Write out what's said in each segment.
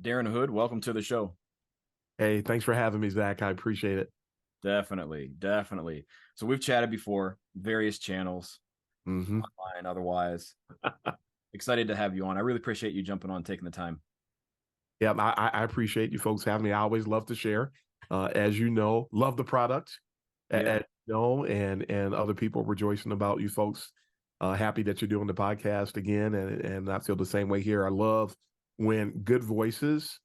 Darren Hood, welcome to the show. Hey, thanks for having me, Zach. I appreciate it. Definitely. So we've chatted before, various channels, hmm online, otherwise. Excited to have you on. I really appreciate you jumping on, taking the time. Yeah, I appreciate you folks having me. I always love to share. As you know, love the product, Yeah. as you know, and other people rejoicing about you folks. Happy that you're doing the podcast again, and I feel the same way here. I love when good voices,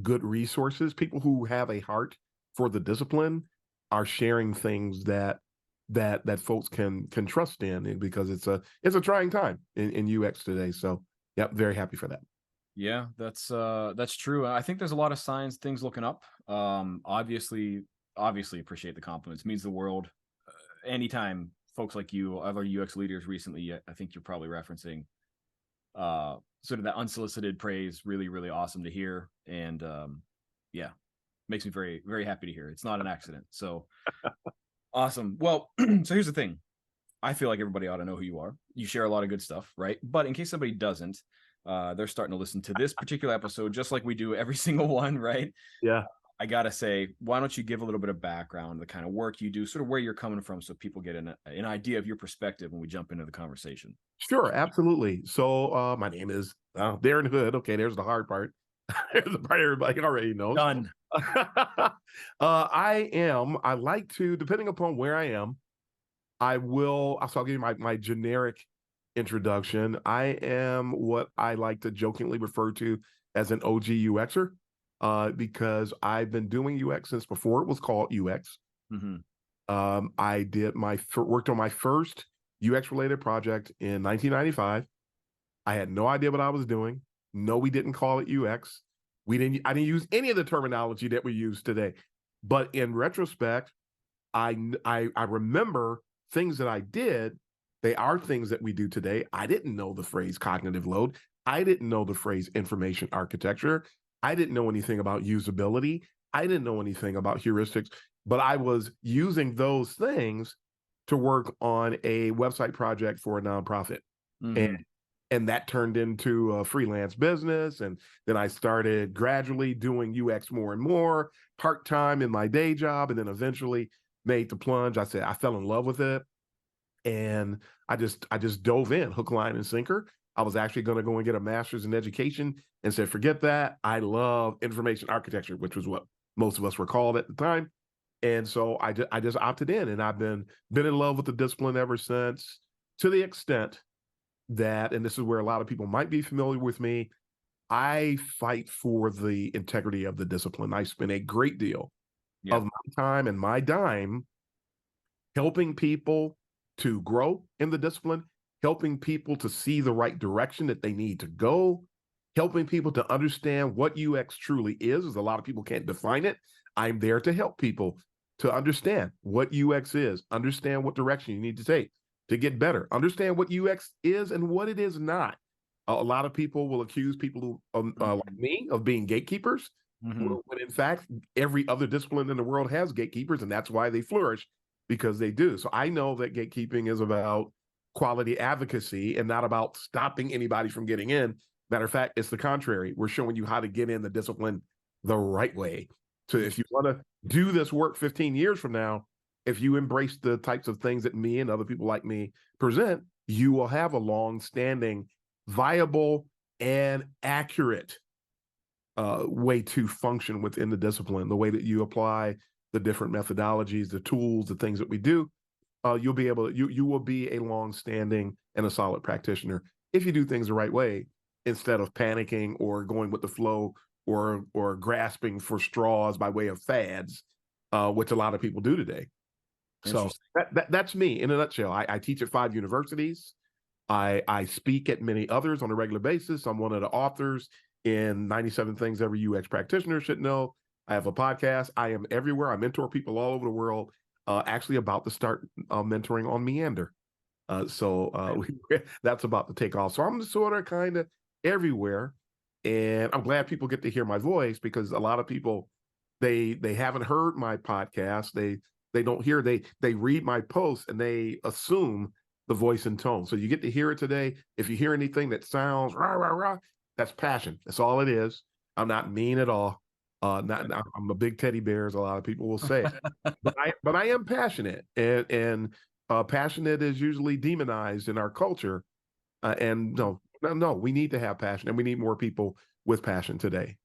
good resources, people who have a heart for the discipline are sharing things that folks can trust in, and because it's a trying time in UX today. So, yep, very happy for that. Yeah, that's true. I think there's a lot of signs, things looking up. Obviously appreciate the compliments. Means the world. Anytime folks like you, other UX leaders recently, I think you're probably referencing sort of that unsolicited praise, really awesome to hear. And yeah, makes me very happy to hear. It's not an accident. So awesome. Well, so here's the thing. I feel like everybody ought to know who you are. You share a lot of good stuff, right? But in case somebody doesn't, they're starting to listen to this particular episode, just like we do every single one, right? Yeah, I gotta say, why don't you give a little bit of background, the kind of work you do, sort of where you're coming from, so people get an idea of your perspective when we jump into the conversation. sure, absolutely. So, my name is Darren Hood. Okay, there's the hard part. There's the part everybody already knows. Done. I like to, depending upon where I am, so I'll give you my generic introduction. I am what I like to jokingly refer to as an OG UXer, because I've been doing UX since before it was called UX. Mm-hmm. I worked on my first UX related project in 1995. I had no idea what I was doing. No, we didn't call it UX. I didn't use any of the terminology that we use today. But in retrospect, I remember things that I did. They are things that we do today. I didn't know the phrase cognitive load. I didn't know the phrase information architecture. I didn't know anything about usability. I didn't know anything about heuristics, but I was using those things to work on a website project for a nonprofit. And Mm-hmm. and that turned into a freelance business. And then I started gradually doing UX more and more part-time in my day job, and then eventually made the plunge. I fell in love with it, and I just dove in hook, line, and sinker. I was actually going to go and get a master's in education and said, forget that. I love information architecture, which was what most of us were called at the time. And so I just opted in, and I've been in love with the discipline ever since, to the extent that, and this is where a lot of people might be familiar with me, I fight for the integrity of the discipline. I spend a great deal Yeah. of my time and my dime helping people to grow in the discipline, helping people to see the right direction that they need to go, helping people to understand what UX truly is, as a lot of people can't define it. I'm there to help people to understand what UX is, understand what direction you need to take to get better, understand what UX is and what it is not. A lot of people will accuse people like me of being gatekeepers, Mm-hmm. when in fact, every other discipline in the world has gatekeepers, and that's why they flourish, because they do. So I know that gatekeeping is about quality advocacy and not about stopping anybody from getting in. Matter of fact, it's the contrary. We're showing you how to get in the discipline the right way. So if you want to do this work 15 years from now, if you embrace the types of things that me and other people like me present, you will have a long-standing, viable, and accurate way to function within the discipline. The way that you apply the different methodologies, the tools, the things that we do, you will be a long-standing and a solid practitioner if you do things the right way, instead of panicking or going with the flow, or grasping for straws by way of fads, which a lot of people do today. So Interesting. that's me in a nutshell. I teach at 5 universities. I speak at many others on a regular basis. I'm one of the authors in 97 Things Every UX Practitioner Should Know. I have a podcast. I am everywhere. I mentor people all over the world. Actually, about to start mentoring on Meander. That's about to take off. So I'm sort of kind of everywhere, and I'm glad people get to hear my voice, because a lot of people, they haven't heard my podcast. They don't hear, they read my posts and they assume the voice and tone. So you get to hear it today. If you hear anything that sounds rah rah rah, that's passion. That's all it is. I'm not mean at all. I'm a big teddy bear, as a lot of people will say. But I am passionate, and passionate is usually demonized in our culture. And no, we need to have passion, and we need more people with passion today.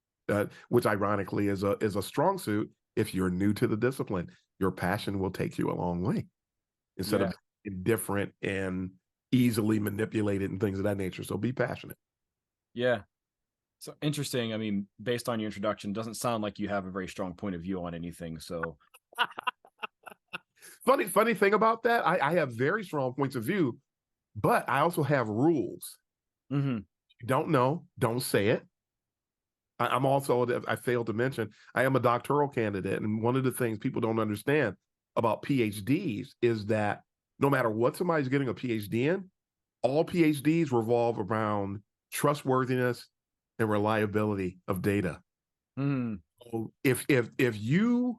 Which ironically is a strong suit. If you're new to the discipline, your passion will take you a long way instead of indifferent and easily manipulated and things of that nature. So be passionate. Yeah. So interesting. I mean, based on your introduction, doesn't sound like you have a very strong point of view on anything. So Funny thing about that, I have very strong points of view, but I also have rules. mm-hmm. You don't know, don't say it. I'm also, I failed to mention, I am a doctoral candidate. And one of the things people don't understand about PhDs is that no matter what somebody's getting a PhD in, all PhDs revolve around trustworthiness and reliability of data. Mm. So if you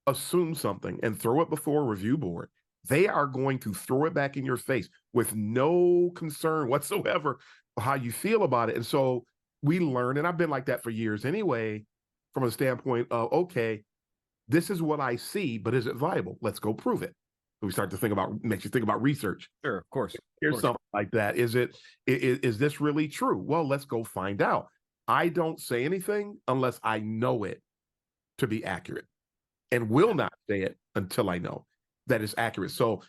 assume something and throw it before a review board, they are going to throw it back in your face with no concern whatsoever how you feel about it. And so we learn, and I've been like that for years anyway, from a standpoint of, okay, this is what I see, but is it viable? Let's go prove it. So we start to think about, makes you think about research. Sure, of course. Here's something like that. Is this really true? Well, let's go find out. I don't say anything unless I know it to be accurate, and will not say it until I know that it's accurate. So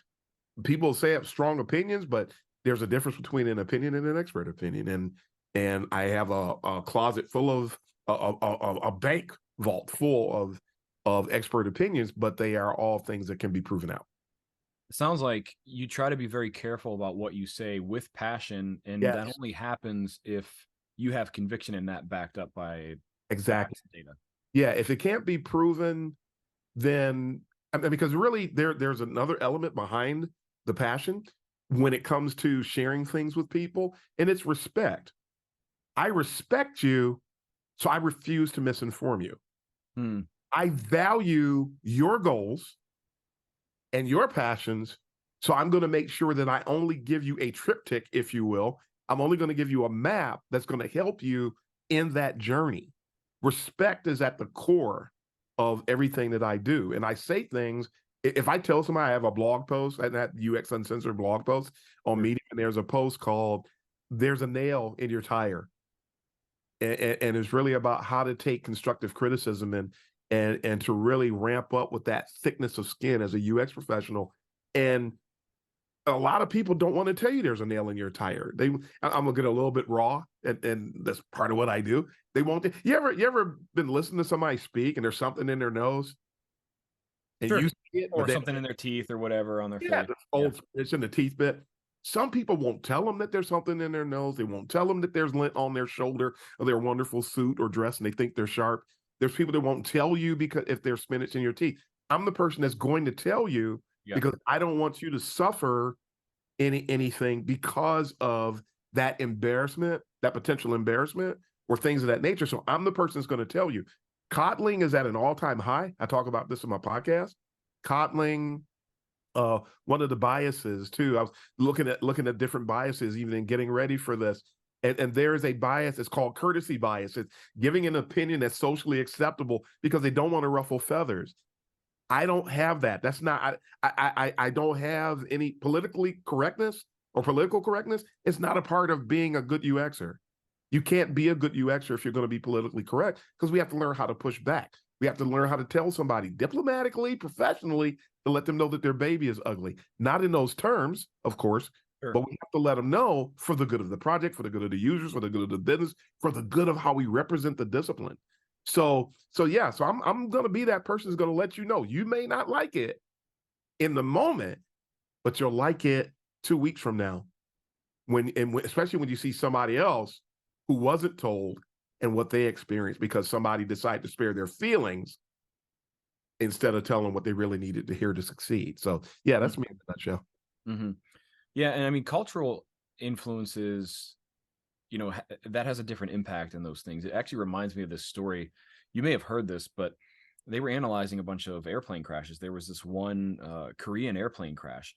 people say have strong opinions, but there's a difference between an opinion and an expert opinion. And I have a closet full of a bank vault full of expert opinions, but they are all things that can be proven out. It sounds like you try to be very careful about what you say with passion, and Yes. that only happens if you have conviction in that backed up by exactly data. Yeah, if it can't be proven, then I mean, because really there's another element behind the passion when it comes to sharing things with people, and it's respect. I respect you, so I refuse to misinform you. Hmm. I value your goals and your passions, so I'm going to make sure that I only give you a triptych, if you will. I'm only going to give you a map that's going to help you in that journey. Respect is at the core of everything that I do. And I say things, if I tell somebody I have a blog post, and that UX Uncensored blog post on Medium, and there's a post called "There's a Nail in Your Tire." And it's really about how to take constructive criticism and to really ramp up with that thickness of skin as a UX professional. And a lot of people don't want to tell you there's a nail in your tire. I'm gonna get a little bit raw, and that's part of what I do. They won't. You ever been listening to somebody speak and there's something in their nose, and sure. you see it, or something in their teeth or whatever on their face. It's in the teeth bit. Some people won't tell them that there's something in their nose. They won't tell them that there's lint on their shoulder of their wonderful suit or dress, and they think they're sharp. There's people that won't tell you because if there's spinach in your teeth. I'm the person that's going to tell you because I don't want you to suffer anything because of that embarrassment, that potential embarrassment, or things of that nature. So I'm the person that's going to tell you. Coddling is at an all-time high. I talk about this in my podcast. Coddling, one of the biases too. I was looking at different biases even in getting ready for this. And there is a bias, it's called courtesy bias. It's giving an opinion that's socially acceptable because they don't want to ruffle feathers. I don't have that. That's not, I don't have any political correctness. It's not a part of being a good UXer. You can't be a good UXer if you're going to be politically correct, because we have to learn how to push back. We have to learn how to tell somebody diplomatically, professionally, to let them know that their baby is ugly. Not in those terms, of course, but we have to let them know for the good of the project, for the good of the users, for the good of the business, for the good of how we represent the discipline. So I'm going to be that person who's going to let you know. You may not like it in the moment, but you'll like it 2 weeks from now, especially when you see somebody else who wasn't told and what they experienced because somebody decided to spare their feelings instead of telling what they really needed to hear to succeed. So yeah, that's me in a nutshell. Mm-hmm. Yeah, and I mean, cultural influences, that has a different impact in those things. It actually reminds me of this story. You may have heard this, but they were analyzing a bunch of airplane crashes. There was this one Korean airplane crash,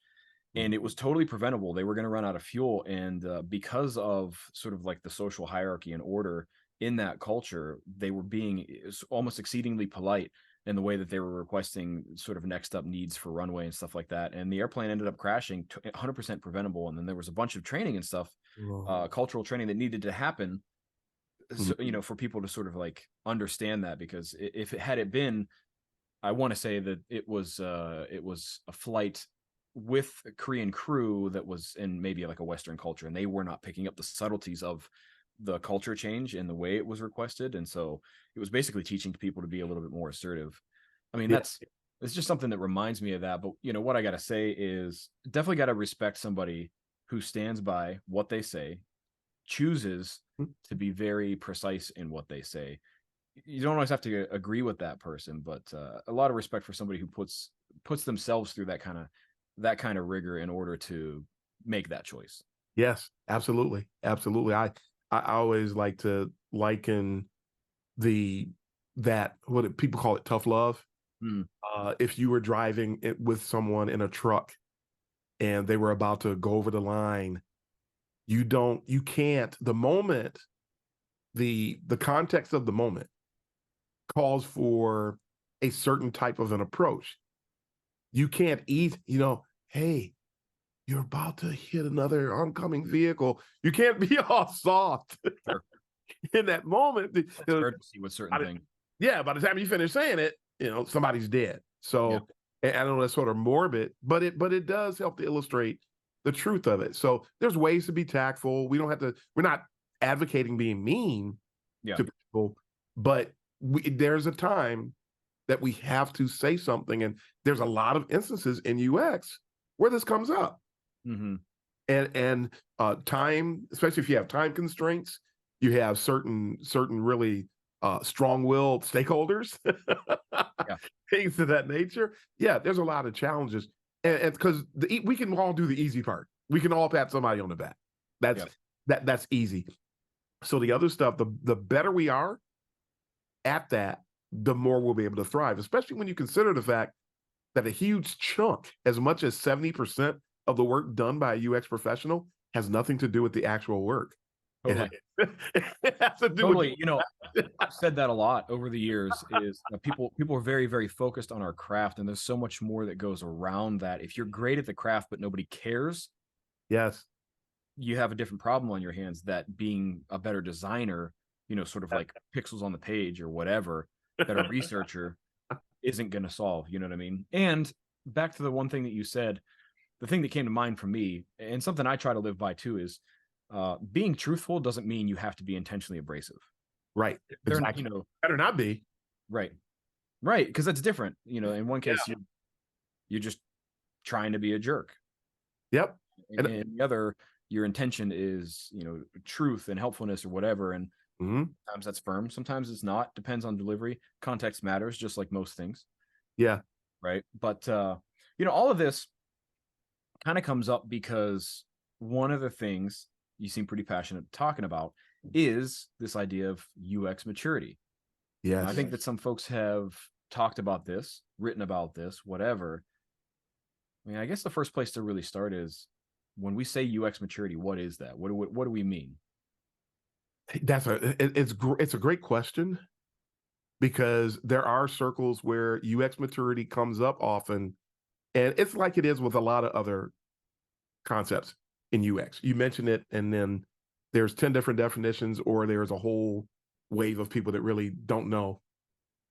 and it was totally preventable. They were going to run out of fuel, and because of sort of like the social hierarchy and order, in that culture, they were being almost exceedingly polite in the way that they were requesting sort of next up needs for runway and stuff like that. And the airplane ended up crashing, 100% preventable. And then there was a bunch of training and stuff, cultural training that needed to happen, so, for people to sort of like understand that, because if it had it been, I want to say that it was a flight with a Korean crew that was in maybe like a Western culture, and they were not picking up the subtleties of the culture change in the way it was requested. And so it was basically teaching people to be a little bit more assertive. I mean, it's just something that reminds me of that. But what I got to say is definitely got to respect somebody who stands by what they say, chooses to be very precise in what they say. You don't always have to agree with that person, but a lot of respect for somebody who puts themselves through that kind of rigor in order to make that choice. Yes, absolutely. Absolutely. I always like to liken what people call it, tough love. If you were driving with someone in a truck and they were about to go over the line, the context of the moment calls for a certain type of an approach. You can't hey, you're about to hit another oncoming vehicle. You can't be all soft in that moment. It's hard to see with certain things. Yeah, by the time you finish saying it, somebody's dead. So, and I know that's sort of morbid, but it does help to illustrate the truth of it. So there's ways to be tactful. We're not advocating being mean to people, but there's a time that we have to say something. And there's a lot of instances in UX where this comes up. And time, especially if you have time constraints, you have certain really strong-willed stakeholders, things of that nature. Yeah, there's a lot of challenges, and because we can all do the easy part. We can all pat somebody on the back. That's easy. So the other stuff, the better we are at that, the more we'll be able to thrive. Especially when you consider the fact that a huge chunk, as much as 70% of the work done by a UX professional, has nothing to do with the actual work. Totally. It has to do totally. I've said that a lot over the years. Is people are very, very focused on our craft, and there's so much more that goes around that. If you're great at the craft but nobody cares, yes, you have a different problem on your hands. That being a better designer, sort of like pixels on the page or whatever, that a researcher isn't going to solve. You know what I mean? And back to the one thing that you said, the thing that came to mind for me, and something I try to live by too, is being truthful doesn't mean you have to be intentionally abrasive. Right. Exactly. Better not be. Right. Because that's different. In one case, you're just trying to be a jerk. Yep. And in the other, your intention is, truth and helpfulness or whatever. And sometimes that's firm. Sometimes it's not. Depends on delivery. Context matters, just like most things. Yeah. Right. But, all of this kind of comes up because one of the things you seem pretty passionate talking about is this idea of UX maturity. Yes. I think that some folks have talked about this, written about this, whatever. I mean, I guess the first place to really start is when we say UX maturity, what is that? What do we mean? It's a great question, because there are circles where UX maturity comes up often, and it's like it is with a lot of other concepts in UX. You mention it, and then there's 10 different definitions, or there's a whole wave of people that really don't know.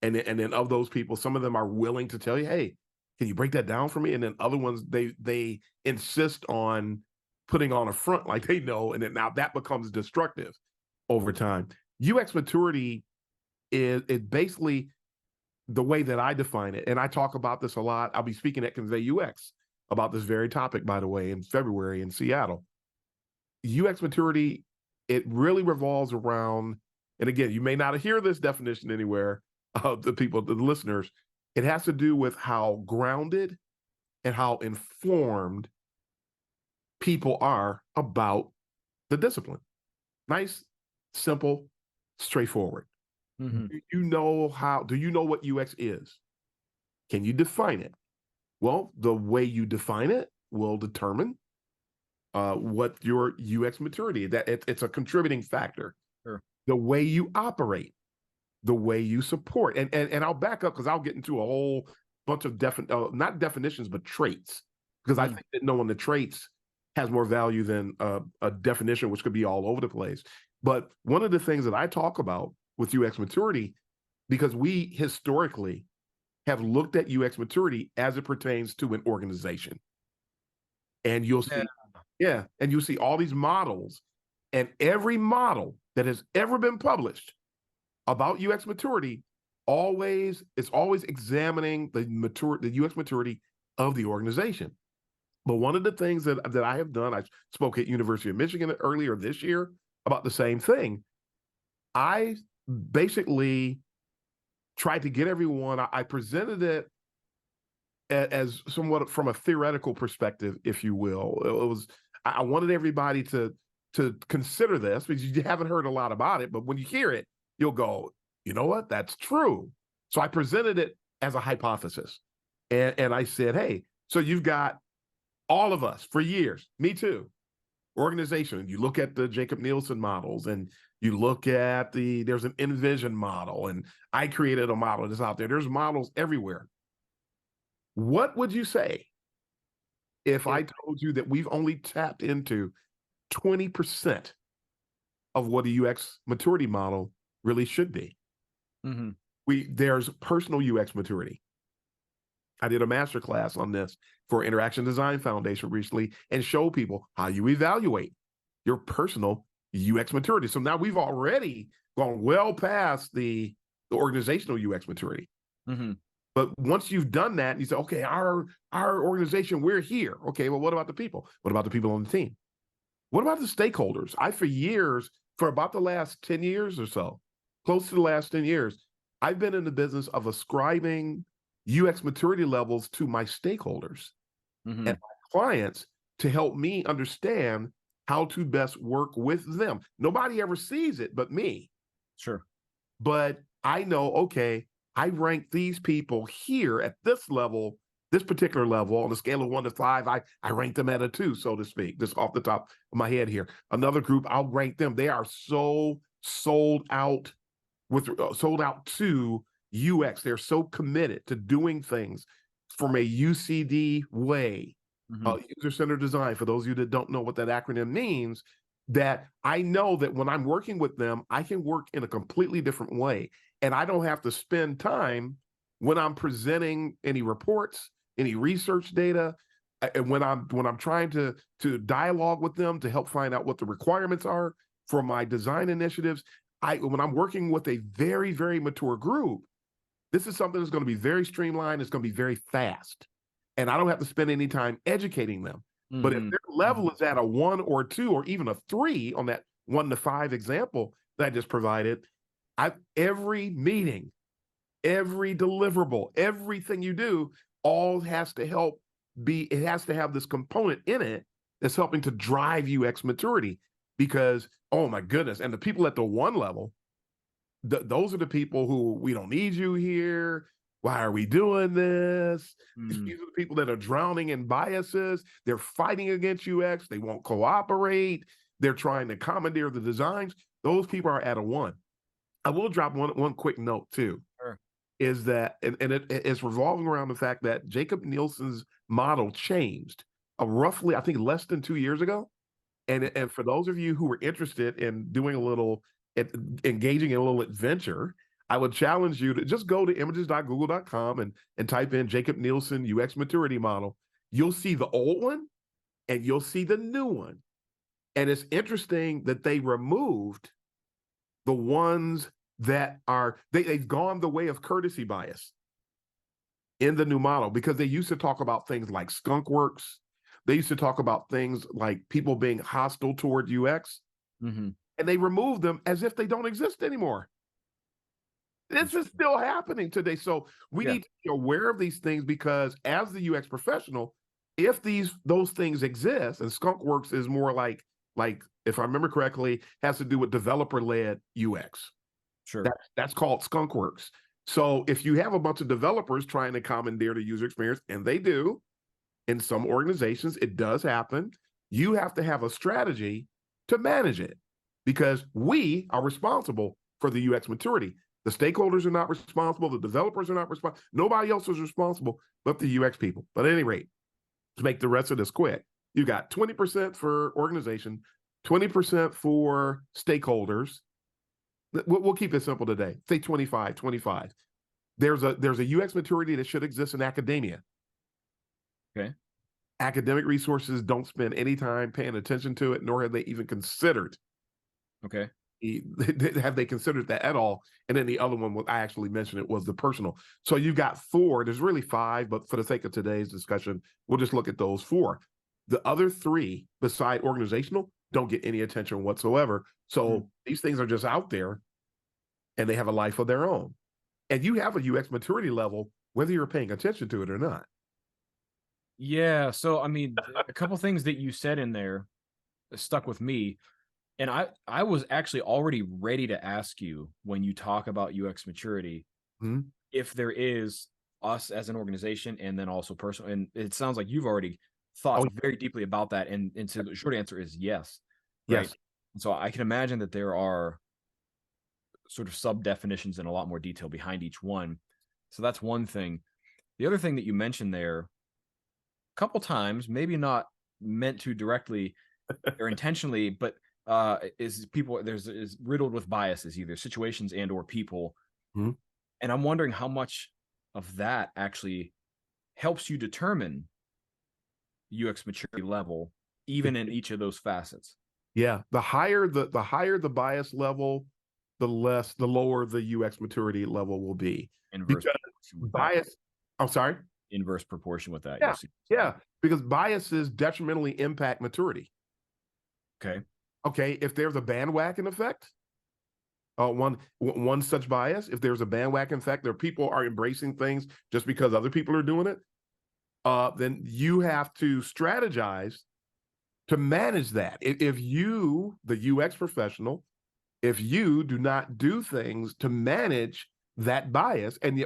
And then of those people, some of them are willing to tell you, hey, can you break that down for me? And then other ones, they insist on putting on a front like they know, and then now that becomes destructive over time. UX maturity is basically the way that I define it. And I talk about this a lot. I'll be speaking at Convey UX about this very topic, by the way, in February in Seattle. UX maturity, it really revolves around, and again, you may not hear this definition anywhere, the listeners, it has to do with how grounded and how informed people are about the discipline. Nice, simple, straightforward. Mm-hmm. Do you know what UX is? Can you define it? Well, the way you define it will determine what your UX maturity is. That it's a contributing factor. Sure. the way you operate, the way you support. And I'll back up because I'll get into a whole bunch of not definitions, but traits. Because I think that knowing the traits has more value than a definition, which could be all over the place. But one of the things that I talk about with UX maturity, because we historically have looked at UX maturity as it pertains to an organization. And you'll see, and you'll see all these models, and every model that has ever been published about UX maturity it's always examining the UX maturity of the organization. But one of the things that I have done, I spoke at University of Michigan earlier this year about the same thing. I basically tried to get everyone, I presented it as somewhat from a theoretical perspective, if you will. I wanted everybody to consider this, because you haven't heard a lot about it, but when you hear it, you'll go, you know what, that's true. So I presented it as a hypothesis. And I said, hey, so you've got all of us for years, me too, organization. You look at the Jacob Nielsen models, and you look at there's an Envision model, and I created a model that's out there. There's models everywhere. What would you say if I told you that we've only tapped into 20% of what a UX maturity model really should be? Mm-hmm. There's personal UX maturity. I did a master class on this for Interaction Design Foundation recently, and show people how you evaluate your personal UX maturity. So now we've already gone well past the organizational UX maturity. Mm-hmm. But once you've done that, you say, okay, our organization, we're here. Okay, well, what about the people? What about the people on the team? What about the stakeholders? For about the last 10 years or so, close to the last 10 years, I've been in the business of ascribing UX maturity levels to my stakeholders and my clients to help me understand how to best work with them. Nobody ever sees it but me. Sure. But I know, okay, I rank these people here at this level, this particular level, on a scale of 1 to 5, I rank them at a 2, so to speak, just off the top of my head here. Another group, I'll rank them. They are so sold out to UX. They're so committed to doing things from a UCD way, user-centered design, for those of you that don't know what that acronym means, that I know that when I'm working with them, I can work in a completely different way. And I don't have to spend time when I'm presenting any reports, any research data, and when I'm trying to dialogue with them to help find out what the requirements are for my design initiatives. When I'm working with a very, very mature group, this is something that's going to be very streamlined. It's going to be very fast. And I don't have to spend any time educating them. But if their level is at a 1 or 2 or even a 3 on that 1 to 5 example that I just provided, every meeting, every deliverable, everything you do, all has to it has to have this component in it that's helping to drive UX maturity. Because, oh my goodness, and the people at the 1 level, those are the people who, we don't need you here. Why are we doing this? These are the people that are drowning in biases. They're fighting against UX. They won't cooperate. They're trying to commandeer the designs. Those people are at a 1. I will drop one quick note too. Sure. Is that, and it's revolving around the fact that Jacob Nielsen's model changed roughly, I think, less than 2 years ago. And for those of you who were interested in doing engaging in a little adventure, I would challenge you to just go to images.google.com and type in Jacob Nielsen UX maturity model. You'll see the old one and you'll see the new one. And it's interesting that they removed the ones that they've gone the way of courtesy bias in the new model, because they used to talk about things like skunk works. They used to talk about things like people being hostile toward UX, and they removed them as if they don't exist anymore. This is still happening today. So we need to be aware of these things, because as the UX professional, if those things exist, and skunk works is more like, if I remember correctly, has to do with developer-led UX. Sure. That's called skunk works. So if you have a bunch of developers trying to commandeer the user experience, and they do, in some organizations, it does happen, you have to have a strategy to manage it. because we are responsible for the UX maturity. The stakeholders are not responsible. The developers are not responsible. Nobody else is responsible but the UX people. But at any rate, to make the rest of this quick, you got 20% for organization, 20% for stakeholders. We'll keep it simple today. Say 25, 25. There's a UX maturity that should exist in academia. Okay. Academic resources don't spend any time paying attention to it, nor have they even considered. Okay. Have they considered that at all? And then the other one, what I actually mentioned, it was the personal. So you've got 4. There's really 5, but for the sake of today's discussion, we'll just look at those 4. The other 3, beside organizational, don't get any attention whatsoever. So these things are just out there, and they have a life of their own. And you have a UX maturity level, whether you're paying attention to it or not. Yeah. So, I mean, a couple things that you said in there stuck with me. And I was actually already ready to ask you, when you talk about UX maturity, if there is us as an organization and then also personal. And it sounds like you've already thought very deeply about that. And so the short answer is yes. Right. Yes. So I can imagine that there are sort of sub definitions and a lot more detail behind each one. So that's one thing. The other thing that you mentioned there a couple times, maybe not meant to directly or intentionally, but is riddled with biases, either situations and or people. And I'm wondering how much of that actually helps you determine UX maturity level, even in each of those facets. Yeah. The higher the bias level, the lower the UX maturity level will be. Inverse bias. I'm sorry. Inverse proportion with that. Yeah. Yeah. Because biases detrimentally impact maturity. Okay. If there's a bandwagon effect, one such bias, if there's a bandwagon effect, there people are embracing things just because other people are doing it, then you have to strategize to manage that. If you, the UX professional, if you do not do things to manage that bias, and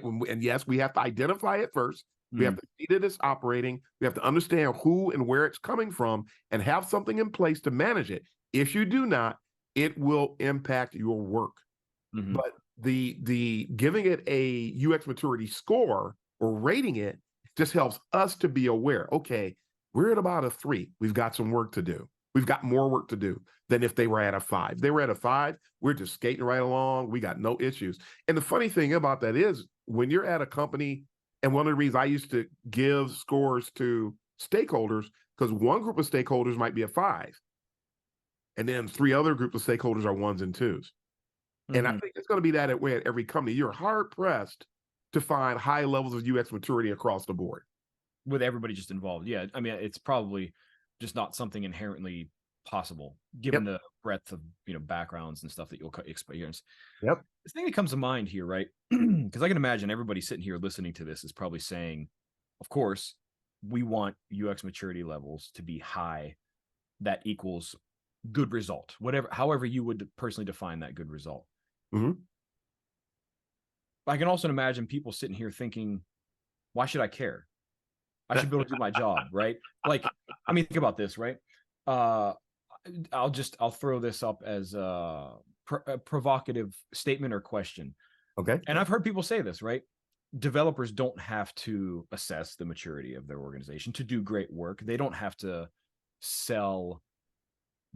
yes, we have to identify it first. We have to see that it's operating. We have to understand who and where it's coming from and have something in place to manage it. If you do not, it will impact your work. But the giving it a UX maturity score or rating it just helps us to be aware. Okay, we're at about a 3. We've got some work to do. We've got more work to do than if they were at a 5. They were at a 5, we're just skating right along. We got no issues. And the funny thing about that is, when you're at a company, and one of the reasons I used to give scores to stakeholders, because one group of stakeholders might be a 5, and then 3 other groups of stakeholders are 1s and 2s. And I think it's going to be that way at every company. You're hard pressed to find high levels of UX maturity across the board, with everybody just involved. Yeah. I mean, it's probably just not something inherently possible given the breadth of, backgrounds and stuff that you'll experience. Yep. This thing that comes to mind here, right? Because I can imagine everybody sitting here listening to this is probably saying, of course, we want UX maturity levels to be high. That equals good result, however you would personally define that good result. I can also imagine people sitting here thinking, why should I care? I should be able to do my job, right? Like, I mean, think about this, right? I'll throw this up as a provocative statement or question. Okay. And I've heard people say this, right? Developers don't have to assess the maturity of their organization to do great work. They don't have to sell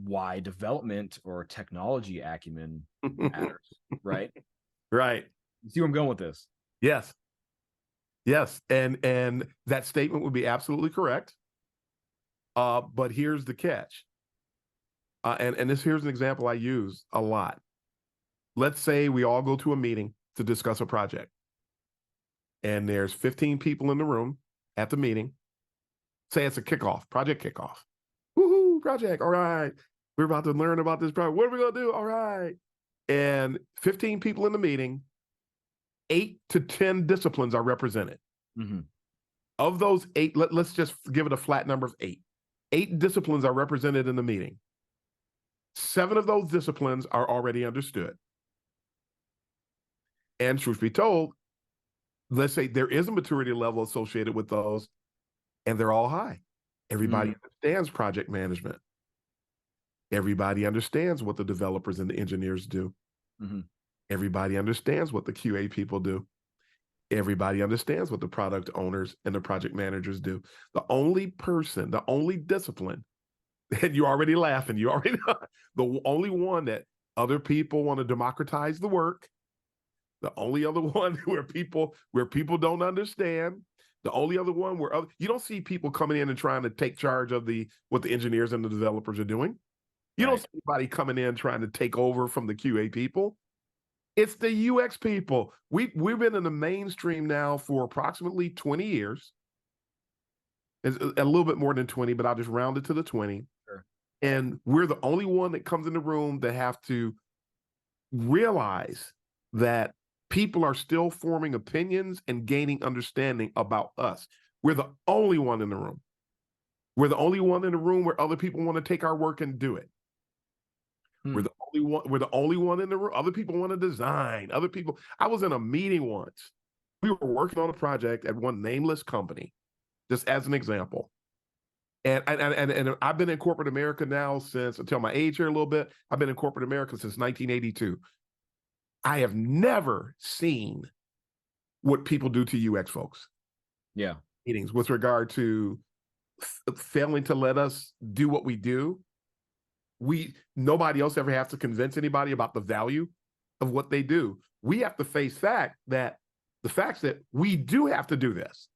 why development or technology acumen matters, right? Right. You see where I'm going with this? Yes. And that statement would be absolutely correct. But here's the catch. And here's an example I use a lot. Let's say we all go to a meeting to discuss a project. And there's 15 people in the room at the meeting. Say it's a project kickoff. Woohoo, project. All right. We're about to learn about this project. What are we going to do? All right. And 15 people in the meeting, 8 to 10 disciplines are represented. Of those 8, let's just give it a flat number of 8. 8 disciplines are represented in the meeting. 7 of those disciplines are already understood. And truth be told, let's say there is a maturity level associated with those, and they're all high. Everybody understands project management. Everybody understands what the developers and the engineers do. Mm-hmm. Everybody understands what the QA people do. Everybody understands what the product owners and the project managers do. The only discipline, and you're already laughing, you already know, the only one that other people want to democratize the work, the only other one where people don't understand, the only other one where you don't see people coming in and trying to take charge of what the engineers and the developers are doing. You don't see anybody coming in trying to take over from the QA people. It's the UX people. We've been in the mainstream now for approximately 20 years. It's a little bit more than 20, but I'll just round it to the 20. Sure. And we're the only one that comes in the room that have to realize that people are still forming opinions and gaining understanding about us. We're the only one in the room. We're the only one in the room where other people want to take our work and do it. We're the only one in the room. Other people want to design. Other people. I was in a meeting once. We were working on a project at one nameless company, just as an example. And I've been in corporate America now since, I'll tell my age here a little bit. I've been in corporate America since 1982. I have never seen what people do to UX folks. Yeah. Meetings with regard to failing to let us do what we do. Nobody else ever has to convince anybody about the value of what they do. We have to face the facts that we do have to do this.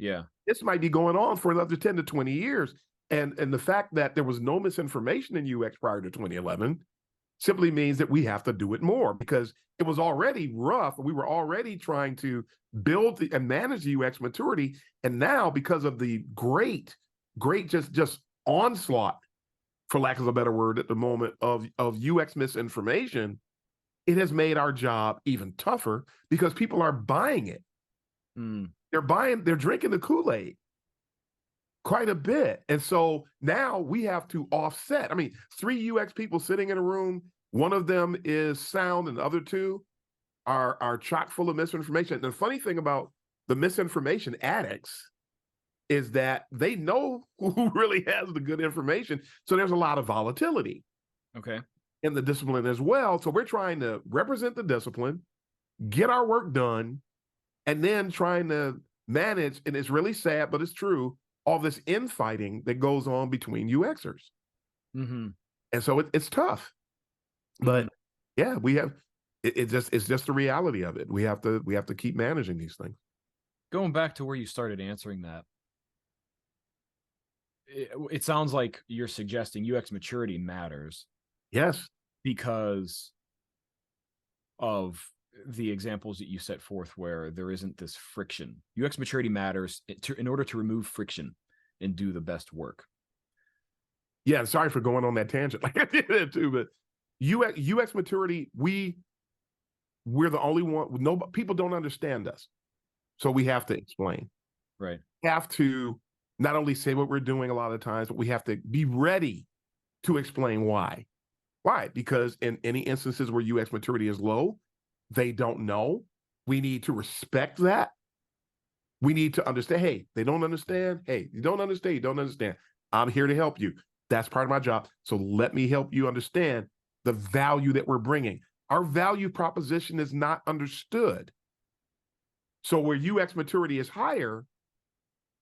Yeah. This might be going on for another 10 to 20 years. And the fact that there was no misinformation in UX prior to 2011 simply means that we have to do it more, because it was already rough. We were already trying to build and manage the UX maturity. And now, because of the great just onslaught, for lack of a better word, at the moment of UX misinformation, it has made our job even tougher because people are buying it. They're drinking the Kool-Aid quite a bit. And so now we have to offset. I mean, 3 UX people sitting in a room, one of them is sound and the other 2 are chock full of misinformation. And the funny thing about the misinformation addicts is that they know who really has the good information. So there's a lot of volatility in the discipline as well. So we're trying to represent the discipline, get our work done, and then trying to manage, and it's really sad, but it's true, all this infighting that goes on between UXers. Mm-hmm. And so it's tough. But yeah, it's just the reality of it. We have to keep managing these things. Going back to where you started answering that, it sounds like you're suggesting UX maturity matters. Yes. Because of the examples that you set forth where there isn't this friction. UX maturity matters in order to remove friction and do the best work. Yeah, sorry for going on that tangent like I did it too, but UX maturity, we're the only one. People don't understand us. So we have to explain. Right. We have to not only say what we're doing a lot of times, but we have to be ready to explain why. Why? Because in any instances where UX maturity is low, they don't know. We need to respect that. We need to understand, hey, they don't understand. Hey, you don't understand. You don't understand. I'm here to help you. That's part of my job. So let me help you understand the value that we're bringing. Our value proposition is not understood. So where UX maturity is higher,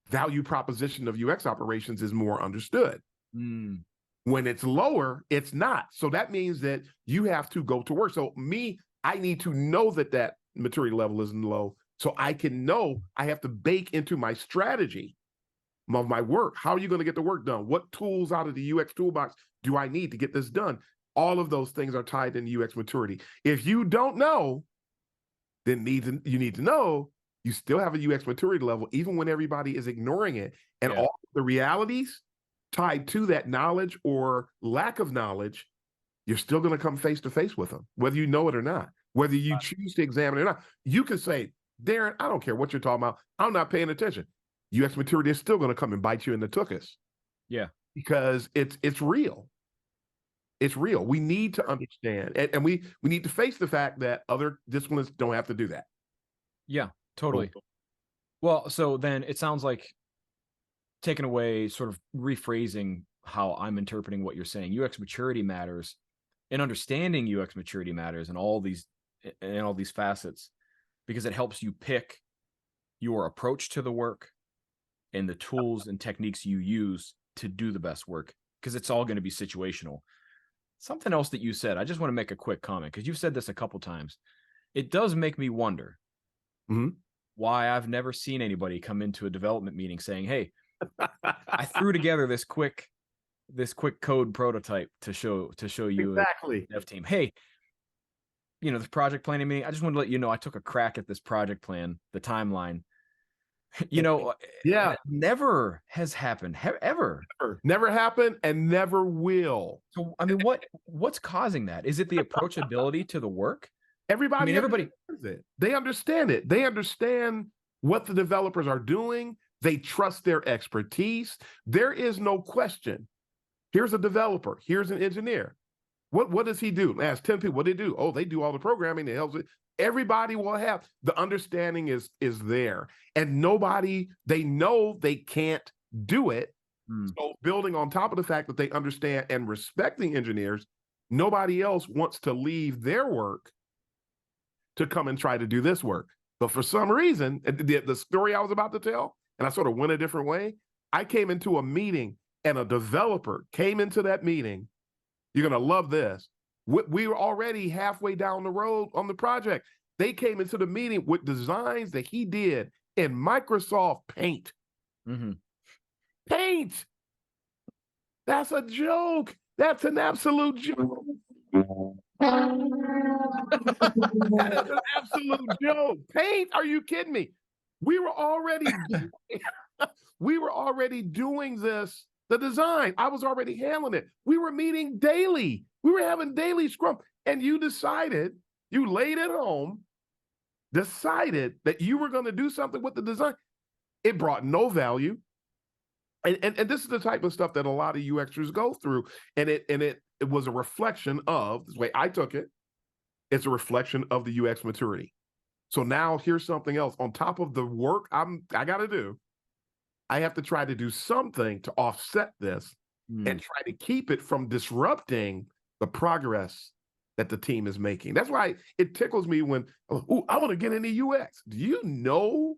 value proposition of UX operations is more understood. When it's lower, it's not. So that means that you have to go to work. So I need to know that maturity level isn't low. So I can know I have to bake into my strategy of my work. How are you going to get the work done? What tools out of the UX toolbox do I need to get this done? All of those things are tied into UX maturity. If you don't know, then you need to know you still have a UX maturity level, even when everybody is ignoring it. And all the realities tied to that knowledge or lack of knowledge, you're still going to come face to face with them, whether you know it or not, whether you choose to examine it or not. You can say, Darren, I don't care what you're talking about. I'm not paying attention. UX maturity is still going to come and bite you in the tuchus. Yeah. Because it's real. It's real. We need to understand. And we need to face the fact that other disciplines don't have to do that. Yeah, totally. Well, so then it sounds like taking away, sort of rephrasing how I'm interpreting what you're saying. UX maturity matters, and understanding UX maturity matters in all these facets, because it helps you pick your approach to the work and the tools and techniques you use to do the best work, because it's all going to be situational. Something else that you said, I just want to make a quick comment, because you've said this a couple times. It does make me wonder why I've never seen anybody come into a development meeting saying, hey, I threw together this quick code prototype to show you exactly dev team. Hey, this project planning meeting, I just wanted to let you know I took a crack at this project plan, the timeline. Yeah. Never has happened ever. Never happened and never will. So, I mean, what's causing that? Is it the approachability to the work? Everybody understands it. They understand it. They understand what the developers are doing. They trust their expertise. There is no question. Here's a developer. Here's an engineer. What does he do? Ask 10 people, what do they do? Oh, they do all the programming. It helps it. Everybody will have the understanding is there, and they know they can't do it. So building on top of the fact that they understand and respecting engineers, nobody else wants to leave their work to come and try to do this work. But for some reason, the story I was about to tell, and I sort of went a different way. I came into a meeting and a developer came into that meeting. You're going to love this. We were already halfway down the road on the project. They came into the meeting with designs that he did in Microsoft Paint. Paint. That's a joke. That's an absolute joke. That is an absolute joke. Paint? Are you kidding me? We were already doing this, the design. I was already handling it. We were meeting daily. We were having daily scrum. And you laid it home, decided that you were going to do something with the design. It brought no value. And this is the type of stuff that a lot of UXers go through. And it was a reflection of, the way I took it, it's a reflection of the UX maturity. So now here's something else. On top of the work I got to do, I have to try to do something to offset this and try to keep it from disrupting the progress that the team is making. That's why it tickles me when, I want to get into UX. Do you know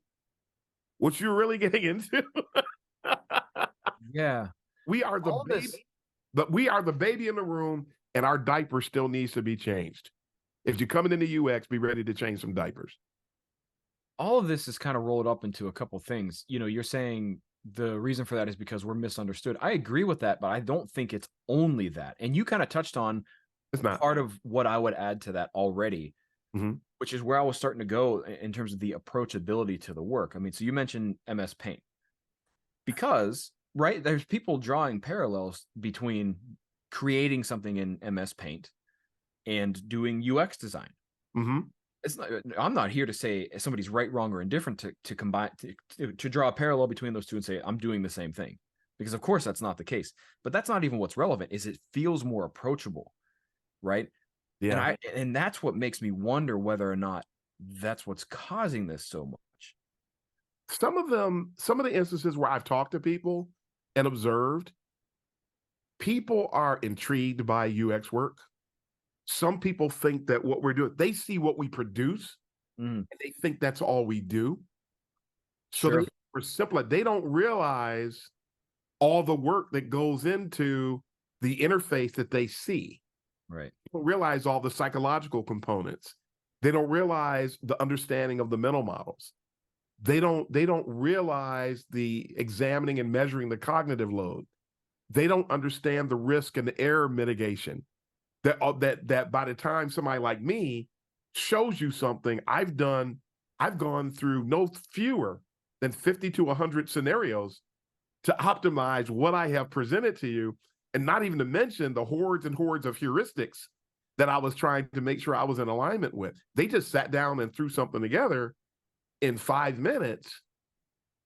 what you're really getting into? Yeah. We are the baby, but we are the baby in the room, and our diaper still needs to be changed. If you're coming into UX, be ready to change some diapers. All of this is kind of rolled up into a couple things. You're saying the reason for that is because we're misunderstood. I agree with that, but I don't think it's only that. And you kind of touched on part of what I would add to that already, which is where I was starting to go in terms of the approachability to the work. I mean, so you mentioned MS Paint, because, right, there's people drawing parallels between creating something in MS Paint and doing UX design. I'm not here to say somebody's right, wrong, or indifferent to combine to draw a parallel between those two and say I'm doing the same thing, because of course that's not the case. But that's not even what's relevant. Is it feels more approachable, right? Yeah. And that's what makes me wonder whether or not that's what's causing this so much. Some of the instances where I've talked to people and observed, people are intrigued by UX work. Some people think that what we're doing, they see what we produce and they think that's all we do. So we're simple. They don't realize all the work that goes into the interface that they see. Right. They don't realize all the psychological components. They don't realize the understanding of the mental models. They don't realize the examining and measuring the cognitive load. They don't understand the risk and the error mitigation. That by the time somebody like me shows you something, I've gone through no fewer than 50 to 100 scenarios to optimize what I have presented to you, and not even to mention the hordes and hordes of heuristics that I was trying to make sure I was in alignment with. They just sat down and threw something together in 5 minutes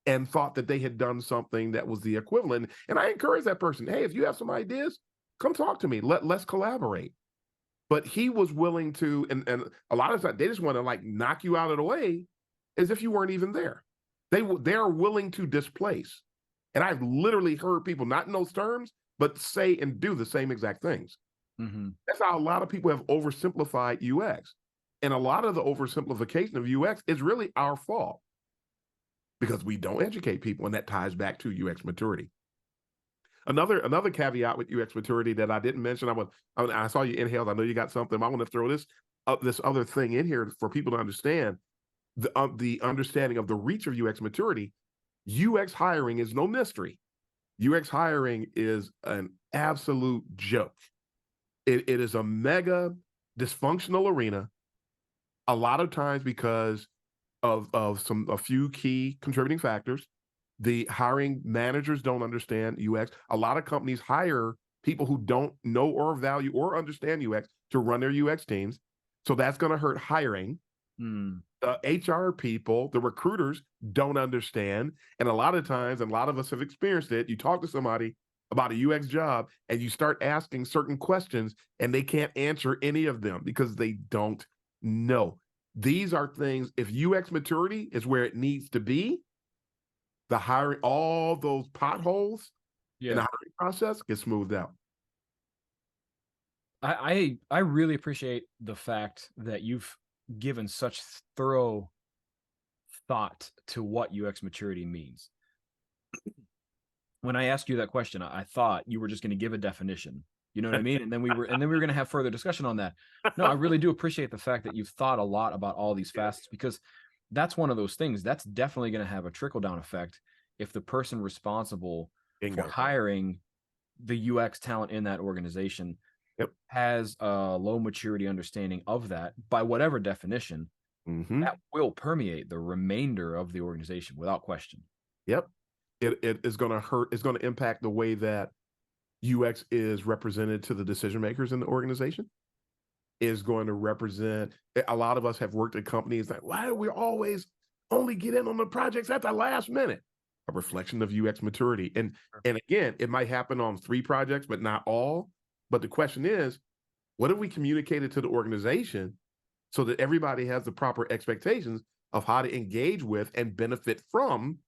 and thought that they had done something that was the equivalent. And I encourage that person, hey, if you have some ideas, come talk to me. Let's collaborate. But he was willing to, and a lot of times they just want to like knock you out of the way as if you weren't even there. They're willing to displace. And I've literally heard people, not in those terms, but say and do the same exact things. Mm-hmm. That's how a lot of people have oversimplified UX. And a lot of the oversimplification of UX is really our fault because we don't educate people, and that ties back to UX maturity. Another caveat with UX maturity that I didn't mention, I saw you inhaled. I know you got something. I want to throw this other thing in here for people to understand the understanding of the reach of UX maturity. UX hiring is no mystery. UX hiring is an absolute joke. It is a mega dysfunctional arena, a lot of times because of a few key contributing factors. The hiring managers don't understand UX. A lot of companies hire people who don't know or value or understand UX to run their UX teams. So that's going to hurt hiring. The HR people, the recruiters don't understand. And a lot of times, and a lot of us have experienced it, you talk to somebody about a UX job and you start asking certain questions and they can't answer any of them because they don't know. These are things, if UX maturity is where it needs to be, the hiring, all those potholes in the hiring process get smoothed out. I really appreciate the fact that you've given such thorough thought to what UX maturity means. When I asked you that question, I thought you were just going to give a definition. You know what I mean? And then we were going to have further discussion on that. No, I really do appreciate the fact that you've thought a lot about all these facets, because that's one of those things that's definitely going to have a trickle down effect if the person responsible for hiring the UX talent in that organization has a low maturity understanding of that by whatever definition. That will permeate the remainder of the organization without question. It is going to hurt. It's going to impact the way that UX is represented to the decision makers in the organization. Is going to represent, a lot of us have worked at companies that, why do we always only get in on the projects at the last minute? A reflection of UX maturity. And again, it might happen on 3 projects, but not all. But the question is, what have we communicated to the organization so that everybody has the proper expectations of how to engage with and benefit from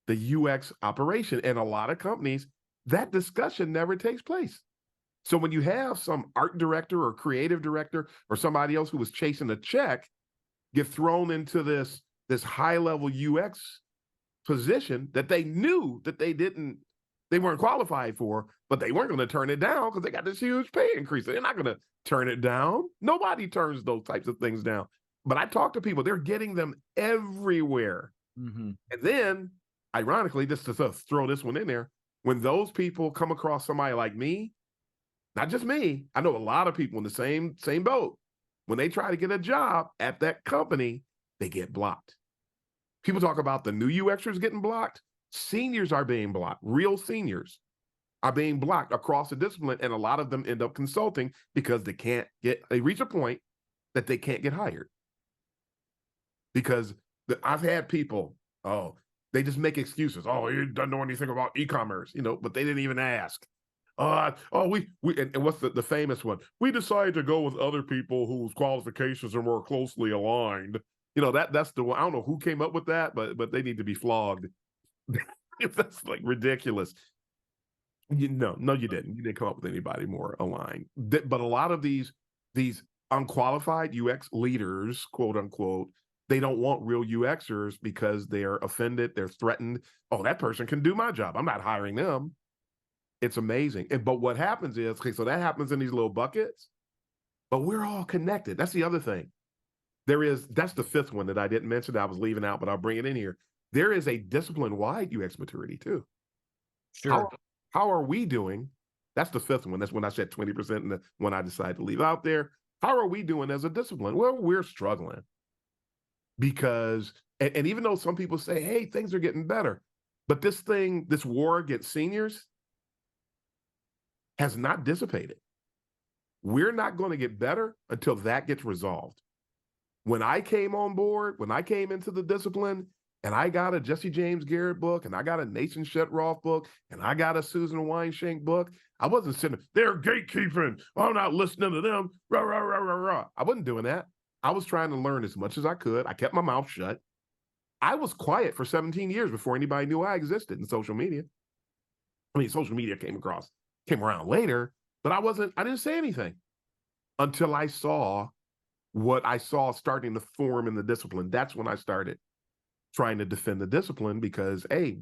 the UX operation? And a lot of companies, that discussion never takes place. So when you have some art director or creative director or somebody else who was chasing a check get thrown into this high-level UX position that they knew that they weren't qualified for, but they weren't going to turn it down because they got this huge pay increase. They're not going to turn it down. Nobody turns those types of things down. But I talk to people, they're getting them everywhere. And then, ironically, just to throw this one in there, when those people come across somebody like me, not just me, I know a lot of people in the same boat. When they try to get a job at that company, they get blocked. People talk about the new UXers getting blocked. Seniors are being blocked. Real seniors are being blocked across the discipline, and a lot of them end up consulting because they reach a point that they can't get hired. Because I've had people, they just make excuses. Oh, you don't know anything about e-commerce, but they didn't even ask. And what's the famous one? We decided to go with other people whose qualifications are more closely aligned. That's the one. I don't know who came up with that, but they need to be flogged. That's like ridiculous. No, you didn't. You didn't come up with anybody more aligned. But a lot of these unqualified UX leaders, quote unquote, they don't want real UXers because they're offended, they're threatened. Oh, that person can do my job. I'm not hiring them. It's amazing. But what happens is, okay, so that happens in these little buckets, but we're all connected. That's the other thing. That's the 5th one that I didn't mention that I was leaving out, but I'll bring it in here. There is a discipline-wide UX maturity too. Sure. How are we doing? That's the 5th one. That's when I said 20% and the one I decided to leave out there. How are we doing as a discipline? Well, we're struggling because, and even though some people say, hey, things are getting better, but this war against seniors has not dissipated. We're not going to get better until that gets resolved. When I came on board, when I came into the discipline, and I got a Jesse James Garrett book, and I got a Nathan Shetroff book, and I got a Susan Weinschenk book, I wasn't sitting there, they're gatekeeping. I'm not listening to them. Rah, rah, rah, rah, rah. I wasn't doing that. I was trying to learn as much as I could. I kept my mouth shut. I was quiet for 17 years before anybody knew I existed in social media. I mean, social media came around later, but I didn't say anything until I saw what I saw starting to form in the discipline. That's when I started trying to defend the discipline because, hey,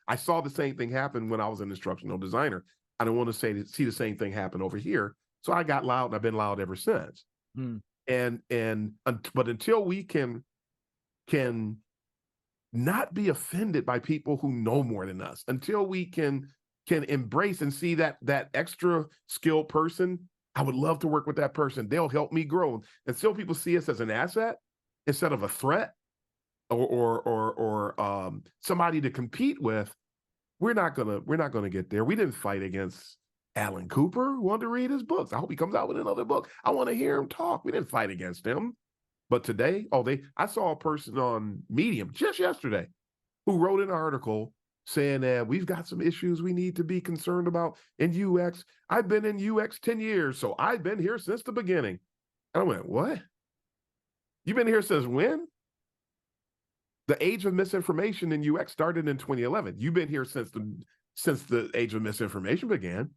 I saw the same thing happen when I was an instructional designer. I don't want to see the same thing happen over here. So I got loud and I've been loud ever since. But until we can not be offended by people who know more than us, until we can embrace and see that extra skilled person, I would love to work with that person. They'll help me grow. And still people see us as an asset instead of a threat or somebody to compete with. We're not gonna get there. We didn't fight against Alan Cooper. We wanted to read his books. I hope he comes out with another book. I want to hear him talk. We didn't fight against him. But today, I saw a person on Medium just yesterday who wrote an article saying that we've got some issues we need to be concerned about in UX. I've been in UX 10 years, so I've been here since the beginning. And I went, what? You've been here since when? The age of misinformation in UX started in 2011. You've been here since the age of misinformation began.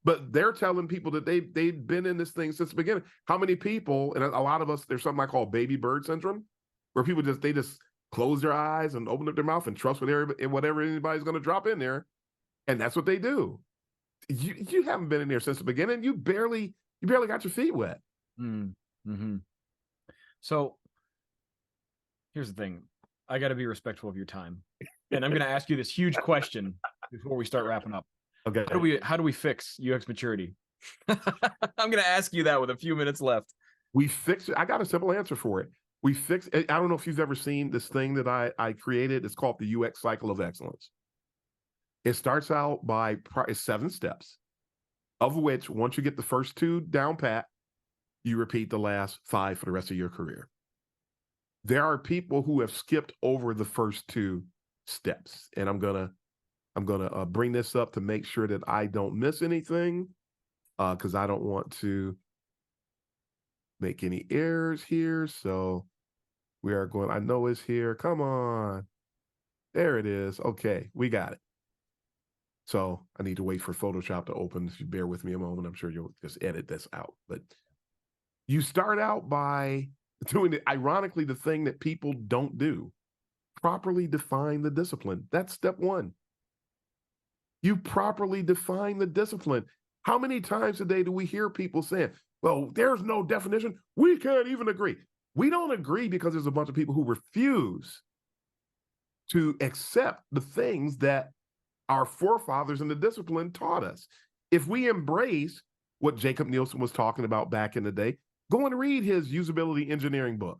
But they're telling people that they've been in this thing since the beginning. How many people, and a lot of us, there's something I call baby bird syndrome, where people just close their eyes and open up their mouth and trust whatever anybody's going to drop in there, and that's what they do. You haven't been in there since the beginning. You barely got your feet wet. Mm-hmm. So here's the thing. I got to be respectful of your time. And I'm going to ask you this huge question before we start wrapping up. Okay. How do we fix UX maturity? I'm going to ask you that with a few minutes left. We fix it. I got a simple answer for it. We fix it. I don't know if you've ever seen this thing that I created. It's called the UX cycle of excellence. It starts out by 7 steps, of which once you get the first 2 down pat, you repeat the last 5 for the rest of your career. There are people who have skipped over the first 2 steps, and I'm gonna bring this up to make sure that I don't miss anything, because I don't want to make any errors here. So we are going. I know it's here. Come on, there it is. Okay, we got it. So I need to wait for Photoshop to open. If you bear with me a moment, I'm sure you'll just edit this out. But you start out by doing ironically, the thing that people don't do. Properly define the discipline. That's step 1. You properly define the discipline. How many times a day do we hear people saying, well, there's no definition. We can't even agree. We don't agree because there's a bunch of people who refuse to accept the things that our forefathers in the discipline taught us. If we embrace what Jacob Nielsen was talking about back in the day, go and read his usability engineering book.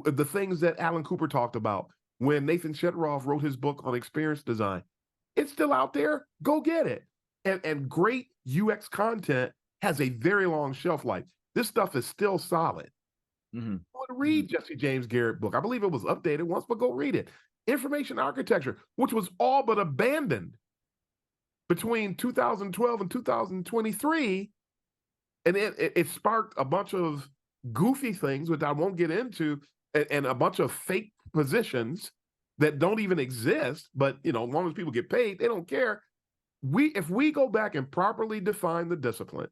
The things that Alan Cooper talked about when Nathan Shedroff wrote his book on experience design. It's still out there. Go get it. And great UX content has a very long shelf life. This stuff is still solid. Mm-hmm. Go and read Jesse James Garrett book. I believe it was updated once, but go read it. Information architecture, which was all but abandoned between 2012 and 2023. And it sparked a bunch of goofy things, which I won't get into, and a bunch of fake positions that don't even exist. But, as long as people get paid, they don't care. If we go back and properly define the discipline,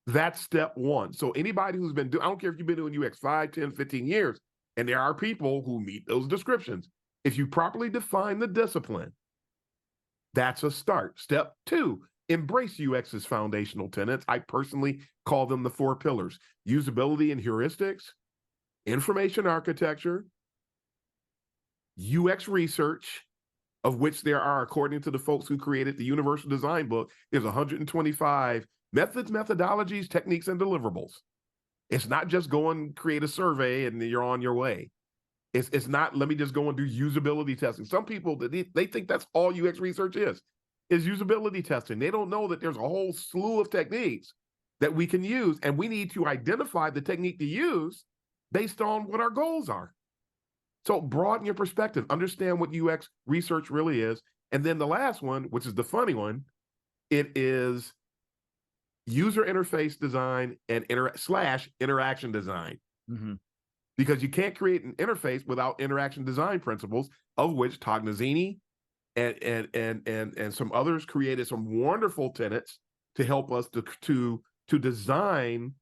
that's step 1. So anybody who's been doing, I don't care if you've been doing UX 5, 10, 15 years, and there are people who meet those descriptions. If you properly define the discipline, that's a start. Step 2, embrace UX's foundational tenets. I personally call them the 4 pillars: usability and heuristics, information architecture, UX research, of which there are, according to the folks who created the Universal Design book, there's 125 methods, methodologies, techniques, and deliverables. It's not just go and create a survey and you're on your way. It's not, let me just go and do usability testing. Some people, they think that's all UX research is usability testing. They don't know that there's a whole slew of techniques that we can use, and we need to identify the technique to use based on what our goals are. So broaden your perspective, understand what UX research really is. And then the last one, which is the funny one, it is user interface design and interaction design. Mm-hmm. because you can't create an interface without interaction design principles, of which Tognazzini and some others created some wonderful tenets to help us to design.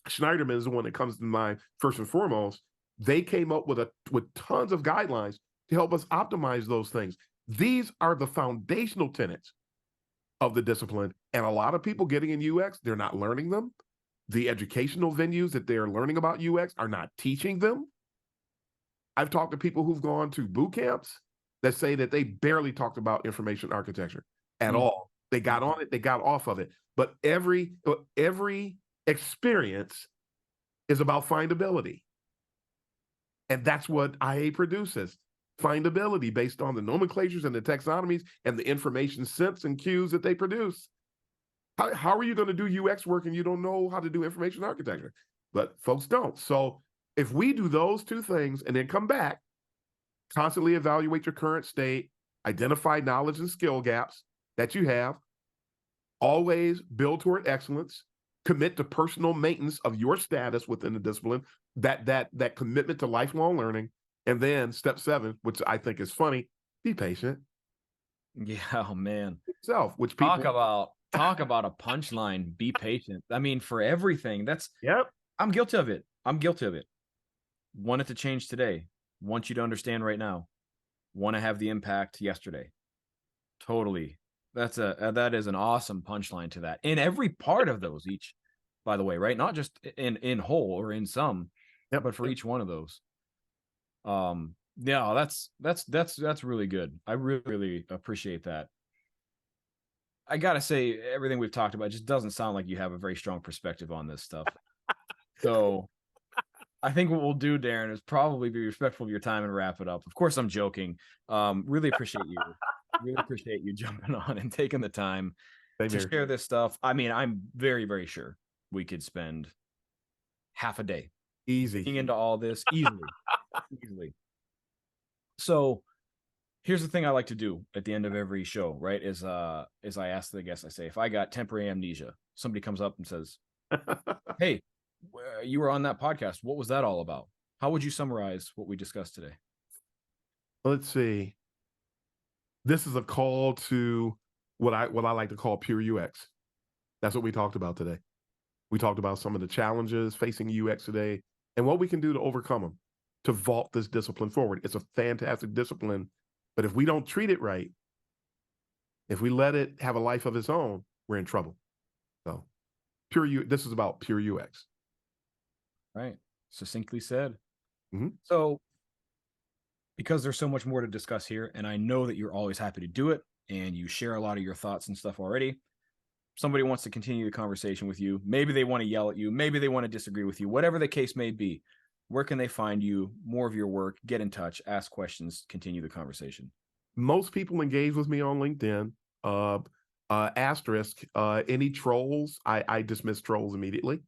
Schneiderman is the one that comes to mind first and foremost. They came up with tons of guidelines to help us optimize those things. These are the foundational tenets of the discipline, and a lot of people getting in UX, they're not learning them. The educational venues that they're learning about UX are not teaching them. I've talked to people who've gone to boot camps that say that they barely talked about information architecture at all. They got on it, they got off of it. But every experience is about findability. And that's what IA produces. Findability based on the nomenclatures and the taxonomies and the information sense and cues that they produce. How are you going to do UX work and you don't know how to do information architecture? But folks don't. So if we do those two things and then come back, constantly evaluate your current state, identify knowledge and skill gaps that you have, always build toward excellence, commit to personal maintenance of your status within the discipline, that commitment to lifelong learning, and then step 7, which I think is funny, be patient. Yeah, oh man. Itself, which people talk about a punchline, be patient. I mean, for everything. Yep. I'm guilty of it. Want it to change today. Want you to understand right now. Want to have the impact yesterday. Totally. That is an awesome punchline to that. In every part of those, each, by the way, right? Not just in whole or in some, but for each one of those. Yeah, that's really good. I really appreciate that. I gotta say, everything we've talked about just doesn't sound like you have a very strong perspective on this stuff. So I think what we'll do, Darren, is probably be respectful of your time and wrap it up. Of course, I'm joking. Really appreciate you. Really appreciate you jumping on and taking the time to share this stuff. I mean, I'm very, very sure we could spend half a day looking into all this easily. So here's the thing I like to do at the end of every show, right? Is I ask the guests, I say, if I got temporary amnesia, somebody comes up and says, hey, you were on that podcast. What was that all about? How would you summarize what we discussed today? Let's see. This is a call to what I like to call pure UX. That's what we talked about today. We talked about some of the challenges facing UX today and what we can do to overcome them, to vault this discipline forward. It's a fantastic discipline, but if we don't treat it right, if we let it have a life of its own, we're in trouble. So this is about pure UX. Right. Succinctly said. Mm-hmm. So because there's so much more to discuss here, and I know that you're always happy to do it, and you share a lot of your thoughts and stuff already. Somebody wants to continue the conversation with you. Maybe they want to yell at you. Maybe they want to disagree with you. Whatever the case may be, where can they find you? More of your work, get in touch, ask questions, continue the conversation. Most people engage with me on LinkedIn. Asterisk, any trolls, I dismiss trolls immediately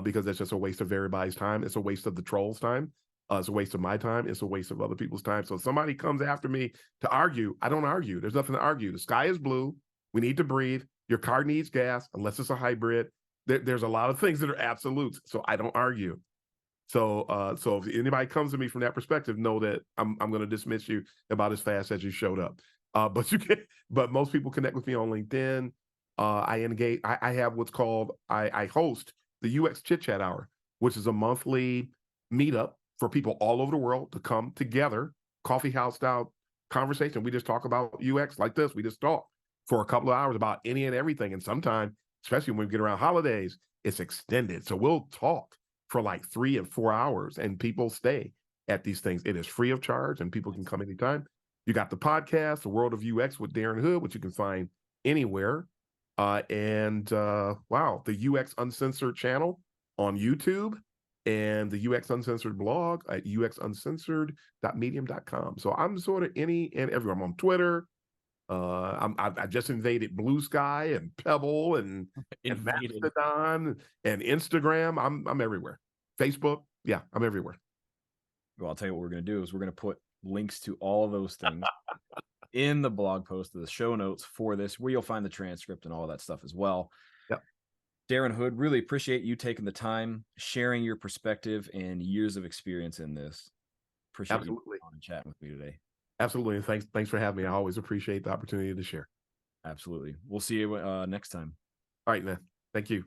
because that's just a waste of everybody's time. It's a waste of the trolls' time. It's a waste of my time. It's a waste of other people's time. So if somebody comes after me to argue, I don't argue. There's nothing to argue. The sky is blue. We need to breathe. Your car needs gas, unless it's a hybrid. There's a lot of things that are absolutes. So I don't argue. So if anybody comes to me from that perspective, know that I'm going to dismiss you about as fast as you showed up. But most people connect with me on LinkedIn. I engage. I have what's called, I host the UX Chit Chat Hour, which is a monthly meetup for people all over the world to come together, coffee house style conversation. We just talk about UX like this. We just talk for a couple of hours about any and everything. And sometimes, especially when we get around holidays, it's extended. So we'll talk for like 3 and 4 hours and people stay at these things. It is free of charge and people can come anytime. You got the podcast, The World of UX with Darren Hood, which you can find anywhere. The UX Uncensored channel on YouTube and the UX Uncensored blog at uxuncensored.medium.com. So I'm sort of any and everywhere. I'm on Twitter. I just invaded Blue Sky and Pebble and Mastodon and Instagram. I'm everywhere. Facebook. Yeah, I'm everywhere. Well, I'll tell you what we're going to do is we're going to put links to all of those things in the blog post of the show notes for this, where you'll find the transcript and all that stuff as well. Yep. Darren Hood, really appreciate you taking the time, sharing your perspective and years of experience in this. Appreciate Absolutely. you on and chatting with me today. Absolutely. And thanks for having me. I always appreciate the opportunity to share. Absolutely. We'll see you next time. All right, man. Thank you.